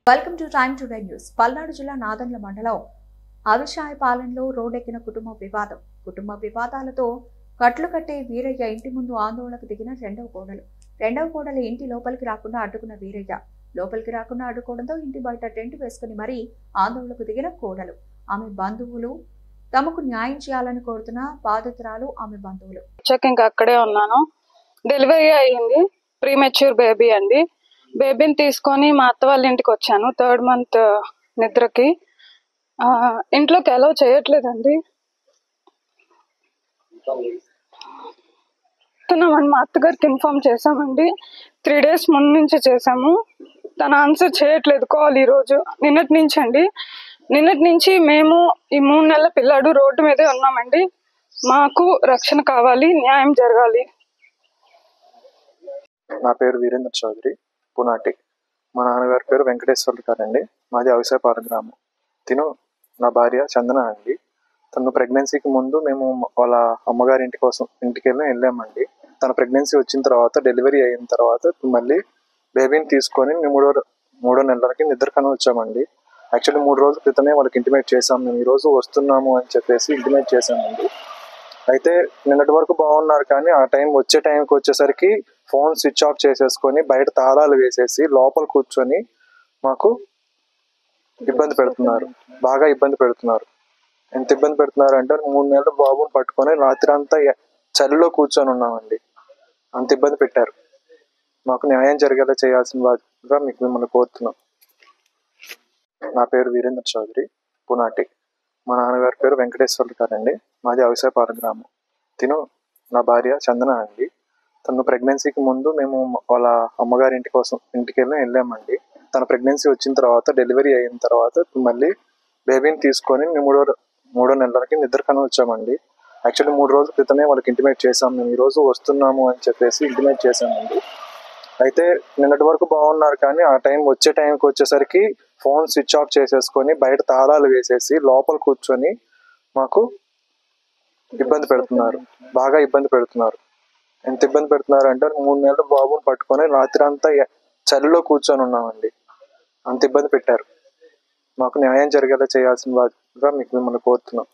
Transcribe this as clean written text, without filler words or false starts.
Welcome to time today news. Palnadu జిల్లా నాదెండ్ల మండలం అవిశాయపాలెంలో రోడ్డెక్కిన కుటుంబ వివాదాలతో కట్లు కట్టే వీరయ్య ఇంటి ముందు ఆందోళనకు దిగిన రెండవ కోడలు ఇంటి లోపలికి రాకుండా అడ్డుకున్న వీరయ్య లోపలికి రాకుండా అడ్డుకోవడంతో ఇంటి బయట టెంట్ వేసుకుని మరీ ఆందోళనకు దిగిన కోడలు, ఆమె బంధువులు తమకు న్యాయం చేయాలని కోరుతున్న బాధితురాలు ఆమె బంధువులు. ఇంకా అక్కడే ఉన్నాను. డెలివరీ అయ్యింది, ప్రీమెచ్యూర్ బేబీ అండి. బేబీని తీసుకొని మా అత్త వాళ్ళ ఇంటికి వచ్చాను 3rd month నిద్రకి. ఇంట్లోకి అలౌ చేయట్లేదండి. మా అత్తగారికి ఇన్ఫార్మ్ చేసామండి. 3 days ముందు నుంచి చేసాము. తన ఆన్సర్ చేయట్లేదు కాల్. ఈరోజు నిన్నటి నుంచి మేము ఈ 3 నెలల పిల్లాడు రోడ్డు మీదే ఉన్నామండి. మాకు రక్షణ కావాలి, న్యాయం జరగాలి. నా పేరు వీరేంద్ర చౌదరి, పునాటి. మా నాన్నగారి పేరు వెంకటేశ్వర్లు గారండి. మాది అవిశాయపాలెం గ్రామం. తిను నా భార్య చందన అండి. తను ప్రెగ్నెన్సీకి ముందు మేము వాళ్ళ అమ్మగారి ఇంటికి వెళ్ళామండి. తన ప్రెగ్నెన్సీ వచ్చిన తర్వాత, డెలివరీ అయిన తర్వాత మళ్ళీ బేబీని తీసుకొని మూడో నెలలకి నిద్రకని వచ్చామండి. యాక్చువల్లీ 3 రోజుల క్రితమే వాళ్ళకి ఇంటిమేట్ చేసాం. మేము ఈరోజు వస్తున్నాము అని చెప్పేసి ఇంటిమేట్ చేసామండి. అయితే నిన్నటి వరకు బాగున్నారు, కానీ ఆ వచ్చే టైంకి వచ్చేసరికి ఫోన్ స్విచ్ ఆఫ్ చేసేసుకొని బయట తాళాలు వేసేసి లోపల కూర్చొని మాకు ఇబ్బంది పెడుతున్నారు, బాగా ఇబ్బంది పెడుతున్నారు. ఎంత ఇబ్బంది పెడుతున్నారు అంటే 3 నెలల బాబుని పట్టుకొని రాత్రి అంతా చలిలో కూర్చొని ఉన్నామండి. అంత ఇబ్బంది పెట్టారు. మాకు న్యాయం జరిగేలా చేయాల్సిందిగా మిమ్మల్ని కోరుతున్నాం. నా పేరు వీరేంద్ర చౌదరి, పునాటి. మా నాన్నగారి పేరు వెంకటేశ్వర్లు గారండి. మాది అవిశాయపాలెం గ్రామం. తిను నా భార్య చందన అండి. తను ప్రెగ్నెన్సీకి ముందు మేము వాళ్ళ అమ్మగారి ఇంటికి వెళ్ళామండి. తన ప్రెగ్నెన్సీ వచ్చిన తర్వాత, డెలివరీ అయిన తర్వాత మళ్ళీ బేబీని తీసుకొని మూడో నెలలకి నిద్రకని వచ్చామండి. యాక్చువల్లీ 3 రోజుల క్రితమే వాళ్ళకి ఇంటిమేట్ చేసాం. మేము ఈరోజు వస్తున్నాము అని చెప్పేసి ఇంటిమేట్ చేసామండి. అయితే నిన్నటి వరకు బాగున్నారు, కానీ ఆ వచ్చే టైంకి వచ్చేసరికి ఫోన్ స్విచ్ ఆఫ్ చేసేసుకొని బయట తాళాలు వేసేసి లోపల కూర్చొని మాకు ఇబ్బంది పెడుతున్నారు, బాగా ఇబ్బంది పెడుతున్నారు. ఎంత ఇబ్బంది పెడుతున్నారు అంటే 3 నెలల బాబుని పట్టుకొని రాత్రి అంతా చలిలో కూర్చొని ఉన్నామండి. అంత ఇబ్బంది పెట్టారు. మాకు న్యాయం జరిగేలా చేయాల్సిందిగా మిమ్మల్ని కోరుతున్నాం.